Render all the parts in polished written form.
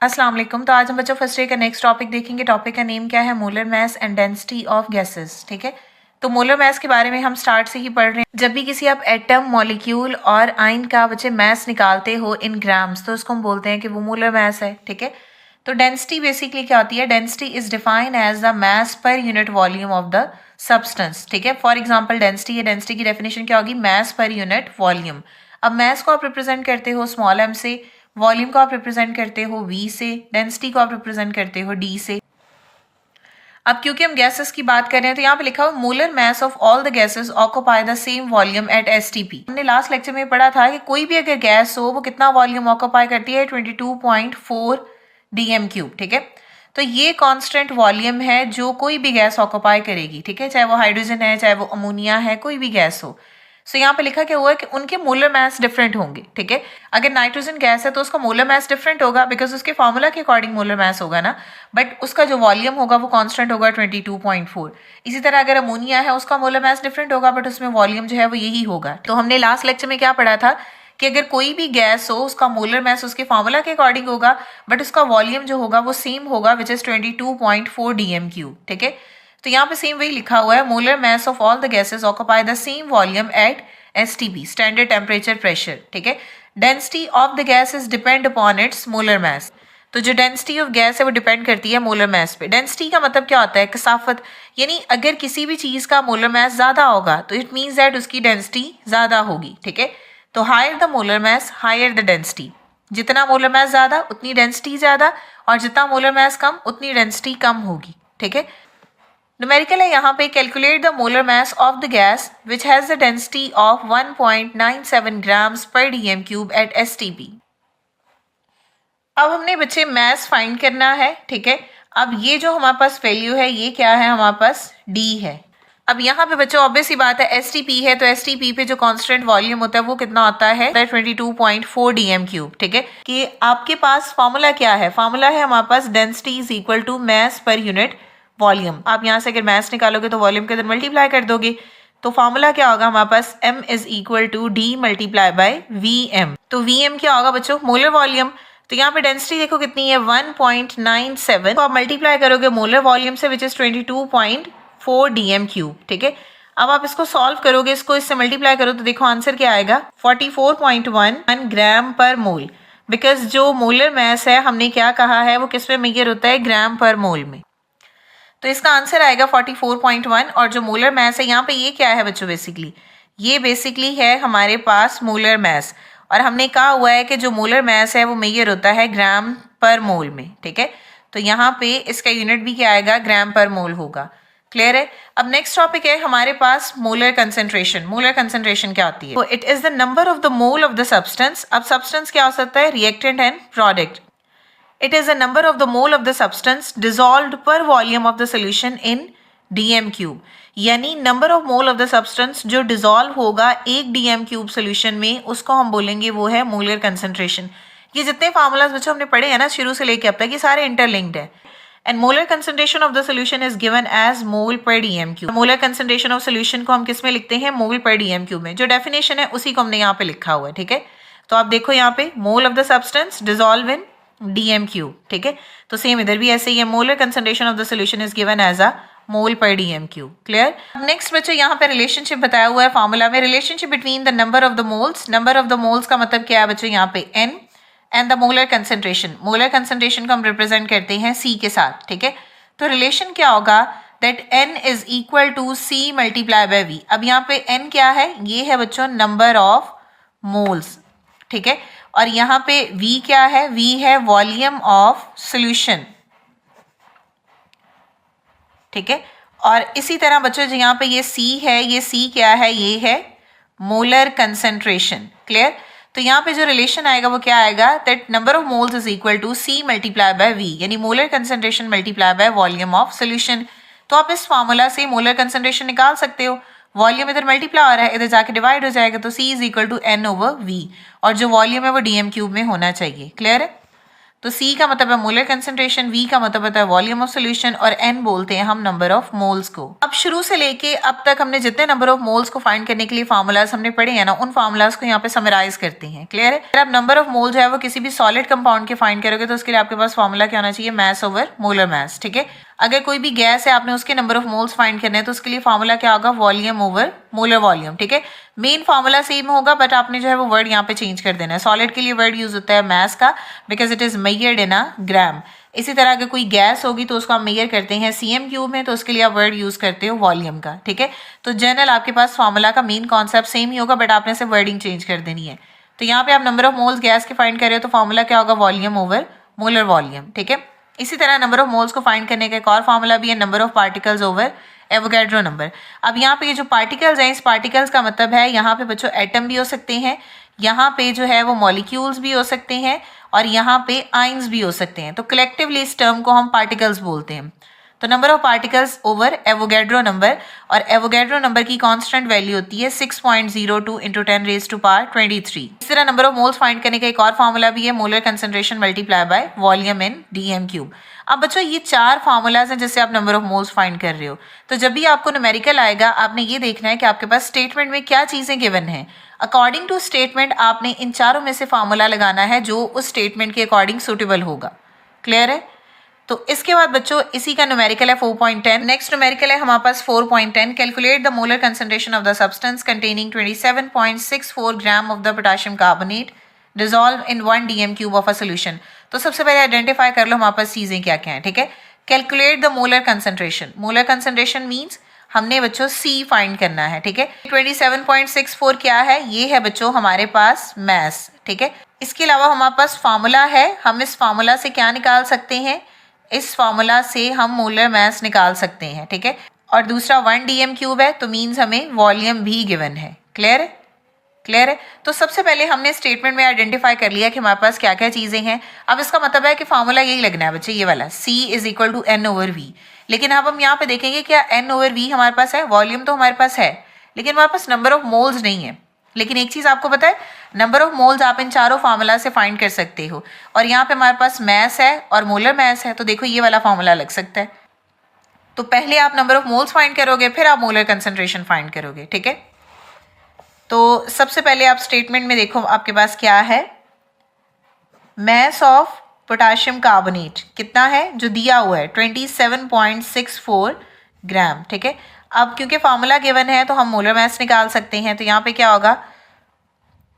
अस्सलाम वालेकुम। तो आज हम बच्चों फर्स्ट ईयर का नेक्स्ट टॉपिक देखेंगे। टॉपिक का नेम क्या है? Molar mass and density of gases. ठीक है, तो मोलर मास के बारे में हम स्टार्ट से ही पढ़ रहे हैं। जब भी किसी आप एटम, मॉलिक्यूल और आयन का बच्चे मास निकालते हो इन ग्राम्स, तो उसको हम बोलते हैं कि वो मोलर मास है। ठीक है, तो डेंसिटी बेसिकली क्या होती है? Density is defined as the mass per unit volume of the substance. ठीक है, फॉर एग्जाम्पल डेंसिटी है, डेंसिटी की डेफिनेशन क्या होगी? मास पर यूनिट वॉल्यूम। अब मास को आप रिप्रेजेंट करते हो स्मॉल m से, वॉल्यूम को आप रिप्रेजेंट करते हो v से, डेंसिटी को आप रिप्रेजेंट करते हो d से। अब क्योंकि हम गैसेस की बात कर रहे हैं तो यहाँ पे लिखा हुआ molar mass of all the gases occupy the same volume at STP. हमने लास्ट लेक्चर में पढ़ा था कि कोई भी अगर गैस हो वो कितना वॉल्यूम ऑक्यूपाई करती है? 22.4 dm क्यूब। ठीक है, तो ये कांस्टेंट वॉल्यूम है जो कोई भी गैस ऑक्यूपाई करेगी। ठीक है, चाहे वो हाइड्रोजन है, चाहे वो अमोनिया है, कोई भी गैस हो। सो यहाँ पे लिखा क्या हुआ है कि उनके मोलर मास डिफरेंट होंगे। ठीक है, अगर नाइट्रोजन गैस है तो उसका मोलर मास डिफरेंट होगा बिकॉज उसके फॉर्मूला के अकॉर्डिंग मोलर मास होगा ना, बट उसका जो वॉल्यूम होगा वो कांस्टेंट होगा 22.4। इसी तरह अगर अमोनिया है उसका मोलर मास डिफरेंट होगा बट उसमें वॉल्यूम जो है वो यही होगा। तो हमने लास्ट लेक्चर में क्या पढ़ा था कि अगर कोई भी गैस हो उसका मोलर मास उसके फॉर्मूला के अकॉर्डिंग होगा बट उसका वॉल्यूम जो होगा वो सेम होगा विच इज 22.4 dm क्यूब। ठीक है, तो यहाँ पे सेम वही लिखा हुआ है, molar mass of all the gases occupy the same volume at STP, standard temperature pressure. ठीक है, density of the gas is depend upon its molar mass. तो जो डेंसिटी ऑफ गैस है वो डिपेंड करती है मोलर मास पे। Density का मतलब क्या होता है? कसाफत, यानी अगर किसी भी चीज का मोलर मास ज्यादा होगा तो इट मीन्स दैट उसकी डेंसिटी ज्यादा होगी। ठीक है, तो higher the molar mass higher the density. जितना मोलर मास ज्यादा उतनी डेंसिटी ज्यादा, और जितना मोलर मास कम उतनी डेंसिटी कम होगी। ठीक है, न्यूमेरिकल है यहाँ पे, calculate the molar mass of the gas which has the density of 1.97 grams पर dm क्यूब एट STP। अब हमने बच्चे मास फाइंड करना है। ठीक है, अब ये जो हमारे पास वैल्यू है ये क्या है? हमारे पास d है। अब यहाँ पे बच्चों ऑब्वियस ही बात है, STP है तो STP पे जो कांस्टेंट वॉल्यूम होता है वो कितना होता है? 22.4 dm क्यूब। ठीक है, कि आपके पास फॉर्मूला क्या है? फॉर्मूला है हमारे पास density is equal to mass per unit volume. आप यहाँ से अगर मास निकालोगे तो वॉल्यूम के अंदर मल्टीप्लाई कर दोगे, तो फॉर्मूला क्या होगा हमारे पास? m is equal to d multiply by Vm। तो Vm क्या होगा बच्चों? Molar volume. तो यहाँ पे डेंसिटी देखो कितनी है? 1.97। तो आप मल्टीप्लाई करोगे मोलर वॉल्यूम से विच इज 22.4 dm क्यूब। ठीक है, अब आप इसको सॉल्व करोगे, इसको इससे मल्टीप्लाई करो तो देखो आंसर क्या आएगा? 44.1 ग्राम पर मोल। बिकॉज जो मोलर मास है हमने क्या कहा है वो किस में मेजर होता है? ग्राम पर मोल में। तो इसका आंसर आएगा 44.1। और जो मोलर मास है यहाँ पे ये क्या है बच्चों? बेसिकली ये बेसिकली है हमारे पास मोलर मास, और हमने कहा हुआ है कि जो मोलर मास है वो मेजर होता है ग्राम पर मोल में। ठीक है, तो यहाँ पे इसका यूनिट भी क्या आएगा? ग्राम पर मोल होगा। क्लियर है? अब नेक्स्ट टॉपिक है हमारे पास मोलर कंसेंट्रेशन। मोलर कंसेंट्रेशन क्या होती है? तो it is the number of the mole of the substance. अब सब्सटेंस क्या हो सकता है? Reactant and product. It is a number of the mole of the substance dissolved per volume of the solution in dm cube। यानी number of mole of the substance जो dissolve होगा एक dm cube solution में, उसको हम बोलेंगे वो है मोलर कंसेंट्रेशन। ये जितने फार्मूलाज बच्चों हमने पढ़े हैं ना शुरू से लेके अब तक, ये सारे इंटरलिंक्ड है। And molar concentration of the solution is given as mole per dm cube. Molar concentration of solution को हम किस में लिखते हैं? मोल पर dm क्यूब में। जो डेफिनेशन है उसी को हमने यहाँ पे लिखा हुआ है। ठीक है, तो आप देखो यहाँ पे mole of the substance dissolve in dm cube. ठीक है, तो सेम इधर भी ऐसे ही है, molar concentration of the solution is given as a mole per dm cube. Clear? Next बच्चों यहाँ पे रिलेशनशिप बताया हुआ है फॉर्मूला में, relationship between the number of the moles. Number of the moles का मतलब क्या है बच्चों? यहाँ पे n and the molar concentration. Molar concentration को हम रिप्रेजेंट करते हैं c के साथ। ठीक है, तो रिलेशन क्या होगा? That n is equal to c multiply by v। अब यहाँ पे n क्या है? ये है बच्चों नंबर ऑफ मोल्स। ठीक है, और यहाँ पे v क्या है? v है वॉल्यूम ऑफ सॉल्यूशन। ठीक है, और इसी तरह बच्चों जो यहाँ पे ये c है, ये c क्या है? ये है मोलर कंसेंट्रेशन। क्लियर? तो यहाँ पे जो रिलेशन आएगा वो क्या आएगा? That number of moles is equal to c multiply by v, यानी molar concentration multiply by volume of solution. तो आप इस फॉर्मूला से मोलर कंसेंट्रेशन निकाल सकते हो। वॉल्यूम इधर मल्टीप्लाई हो रहा है, इधर जाके डिवाइड हो जाएगा, तो c is equal to n over v, और जो वॉल्यूम है वो dm क्यूब में होना चाहिए। क्लियर है? तो C का मतलब है मोलर कंसंट्रेशन, V का मतलब होता है वॉल्यूम ऑफ सॉल्यूशन और N बोलते हैं हम नंबर ऑफ मोल्स को। अब शुरू से लेके अब तक हमने जितने नंबर ऑफ मोल्स को फाइंड करने के लिए फार्मूलाज हमने पढ़े हैं ना, उन फार्मूलाज को यहाँ पे समराइज करते हैं। क्लियर है? अगर आप नंबर ऑफ मोल जो है वो किसी भी सॉलिड कंपाउंड के फाइंड करोगे तो उसके लिए आपके पास फार्मूला क्या होना चाहिए? मास ओवर मोलर मास। ठीक है, अगर कोई भी गैस है आपने उसके नंबर ऑफ मोल्स फाइंड करने हैं तो उसके लिए फार्मूला क्या होगा? Volume over molar volume. ठीक है, मेन फार्मूला सेम होगा बट आपने जो है वो वर्ड यहाँ पे चेंज कर देना है। सॉलिड के लिए वर्ड यूज होता है मास का because it is measured in a gram. इसी तरह अगर कोई गैस होगी तो उसको आप मेजर करते हैं सीएम क्यूब में, तो उसके लिए आप वर्ड यूज करते हो वॉल्यूम का। ठीक है, तो जनरल आपके पास फार्मूला का मेन कॉन्सेप्ट सेम ही होगा बट आपने से वर्डिंग चेंज कर देनी है। तो यहाँ पे आप नंबर ऑफ मोल्स गैस के फाइंड कर रहे हो तो फार्मूला क्या होगा? Volume over molar volume. ठीक है, इसी तरह नंबर ऑफ मोल्स को फाइंड करने का एक और फार्मूला भी है, number of particles over Avogadro number. अब यहाँ पे ये जो पार्टिकल्स हैं, इस पार्टिकल्स का मतलब है यहाँ पे बच्चों एटम भी हो सकते हैं, यहाँ पे जो है वो मॉलिक्यूल्स भी हो सकते हैं और यहाँ पे आइंस भी हो सकते हैं। तो कलेक्टिवली इस टर्म को हम पार्टिकल्स बोलते हैं। तो number of particles over Avogadro number, और एवोगैड्रो नंबर की कांस्टेंट वैल्यू होती है 6.02 इंटू 10⁻23। इस तरह नंबर ऑफ मोल्स फाइंड करने का एक और फार्मूला भी है, molar concentration multiply by volume in DM cube. अब बच्चों ये 4 फार्मूलाज हैं जिससे आप नंबर ऑफ मोल्स फाइंड कर रहे हो। तो जब भी आपको न्यूमेरिकल आएगा आपने ये देखना है कि आपके पास स्टेटमेंट में क्या चीजें गिवन है। अकॉर्डिंग टू स्टेटमेंट आपने इन चारों में से फार्मूला लगाना है जो उस स्टेटमेंट के अकॉर्डिंग सूटेबल होगा। क्लियर है? तो इसके बाद बच्चों इसी का न्यूमेरिकल है 4.10। नेक्स्ट न्यूमेरिकल है हमारे पास 4.10, calculate the molar concentration of the substance containing 27.64 gram of the potassium carbonate dissolve in 1 DM cube of a solution. तो सबसे पहले आइडेंटिफाई कर लो हमारे पास चीजें क्या क्या हैं। ठीक है, calculate the molar concentration. Molar concentration means हमने बच्चों C फाइंड करना है। ठीक है, 27.64 क्या है? ये है बच्चों हमारे पास मास। ठीक है, इसके अलावा हमारे पास फार्मूला है, हम इस फार्मूला से क्या निकाल सकते हैं? इस फार्मूला से हम मोलर मास निकाल सकते हैं। ठीक है, और दूसरा 1 डीएम क्यूब है तो मीन्स हमें वॉल्यूम भी गिवन है। क्लियर है? क्लियर है? तो सबसे पहले हमने स्टेटमेंट में आइडेंटिफाई कर लिया कि हमारे पास क्या क्या चीजें हैं। अब इसका मतलब है कि फार्मूला यही लगना है बच्चे, ये वाला C is equal to N over V। लेकिन अब हम यहाँ पे देखेंगे क्या N ओवर V हमारे पास है? वॉल्यूम तो हमारे पास है लेकिन हमारे पास नंबर ऑफ मोल्स नहीं है। लेकिन एक चीज आपको पता है, नंबर ऑफ मोल्स आप इन चारों फार्मूला से फाइंड कर सकते हो। और यहाँ पे हमारे पास मास है और मोलर मास है, तो देखो ये वाला फार्मूला लग सकता है। तो पहले आप नंबर ऑफ मोल्स फाइंड करोगे फिर आप मोलर कंसंट्रेशन फाइंड करोगे। ठीक है, तो सबसे पहले आप स्टेटमेंट में देखो आपके पास क्या है, मास ऑफ पोटेशियम कार्बोनेट कितना है जो दिया हुआ है? 27.64 ग्राम। ठीक है, अब क्योंकि फार्मूला गिवन है तो हम मोलर मास निकाल सकते हैं। तो यहाँ पे क्या होगा?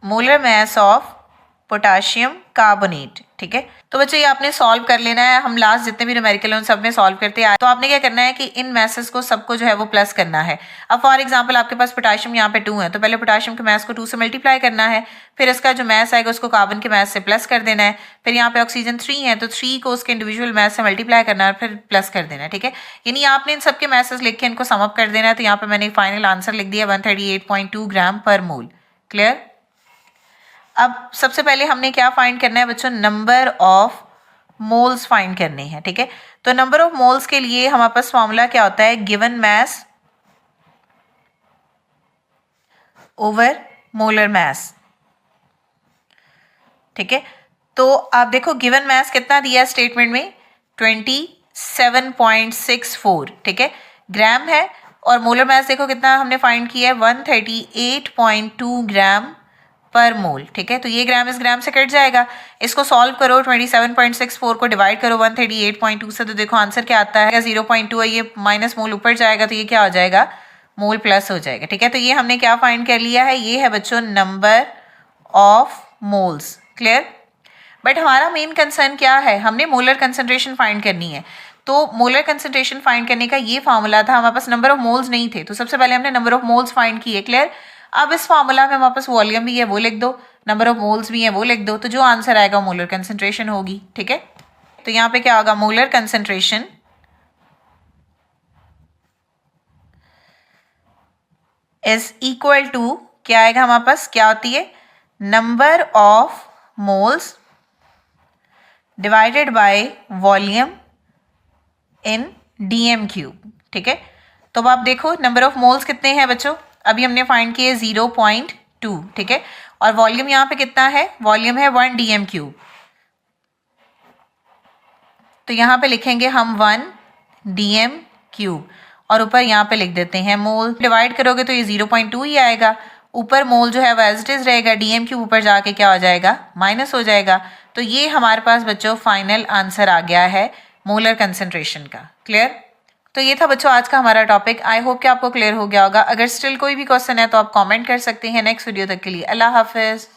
Molar mass of potassium carbonate. ठीक है, तो बच्चे ये आपने सॉल्व कर लेना है। हम लास्ट जितने भी न्यूमेरिकल हैं उन सब में सॉल्व करते हैं। तो आपने क्या करना है कि इन मैसेज को सबको जो है वो प्लस करना है। अब फॉर एग्जांपल आपके पास पोटेशियम यहाँ पे 2 है तो पहले पोटेशियम के मास को 2 से मल्टीप्लाई करना है, फिर इसका जो मास आएगा उसको कार्बन के मास से प्लस कर देना है। फिर यहाँ पे ऑक्सीजन 3 है तो 3 को उसके इंडिविजुअल मास से मल्टीप्लाई करना है फिर प्लस कर देना है। ठीक है, यानी आपने इन सबके मैसेज लिख के इनको समअप कर देना है। तो यहाँ पे मैंने फाइनल आंसर लिख दिया 138.2 ग्राम पर मोल। क्लियर? अब सबसे पहले हमने क्या फाइंड करना है बच्चों? नंबर ऑफ मोल्स फाइंड करने हैं। ठीक है, तो नंबर ऑफ मोल्स के लिए हमारे पास फॉर्मूला क्या होता है? Given mass over molar mass. ठीक है, तो आप देखो गिवन मास कितना दिया है स्टेटमेंट में? 27.64। ठीक है, ग्राम है, और मोलर मास देखो कितना हमने फाइंड किया है? 138.2 ग्राम पर मोल। ठीक है, तो ये ग्राम इस ग्राम से कट जाएगा। इसको सॉल्व करो, 27.64 को डिवाइड करो 138.2 से, तो देखो आंसर क्या आता है? 0.2 है, ये माइनस मोल ऊपर जाएगा तो ये क्या हो जाएगा? मोल प्लस हो जाएगा। ठीक है, तो ये हमने क्या फाइंड कर लिया है? ये है बच्चों number of moles. Clear? But हमारा मेन कंसर्न क्या है? हमने मोलर कंसंट्रेशन फाइंड करनी है। तो मोलर कंसंट्रेशन फाइंड करने का ये फार्मूला था, हमारे पास नंबर ऑफ मोल्स नहीं थे, तो सबसे पहले हमने नंबर ऑफ मोल्स फाइंड किए। क्लियर? अब इस फार्मूला में हमारे पास वॉल्यूम भी है वो लिख दो, नंबर ऑफ मोल्स भी है वो लिख दो, तो जो आंसर आएगा मोलर कंसंट्रेशन होगी। ठीक है, तो यहाँ पे क्या होगा? Molar concentration is equal to क्या आएगा हमारे पास? क्या होती है? Number of moles divided by volume in DM cube. ठीक है, तो अब आप देखो नंबर ऑफ मोल्स कितने हैं बच्चों? अभी हमने फाइंड किए 0.2। ठीक है, और वॉल्यूम यहाँ पे कितना है? वॉल्यूम है 1 डीएम क्यूब। तो यहाँ पे लिखेंगे हम 1 dm क्यूब और ऊपर यहाँ पे लिख देते हैं मोल। डिवाइड करोगे तो ये 0.2 ही आएगा, ऊपर मोल जो है वो एज इट इज रहेगा, डीएम क्यूब ऊपर जाके क्या हो जाएगा, माइनस हो जाएगा। तो ये हमारे पास बच्चों फाइनल आंसर आ गया है मोलर कंसंट्रेशन का। क्लियर? तो ये था बच्चों आज का हमारा टॉपिक। आई होप कि आपको क्लियर हो गया होगा। अगर स्टिल कोई भी क्वेश्चन है तो आप कमेंट कर सकते हैं। नेक्स्ट वीडियो तक के लिए अल्लाह हाफिज।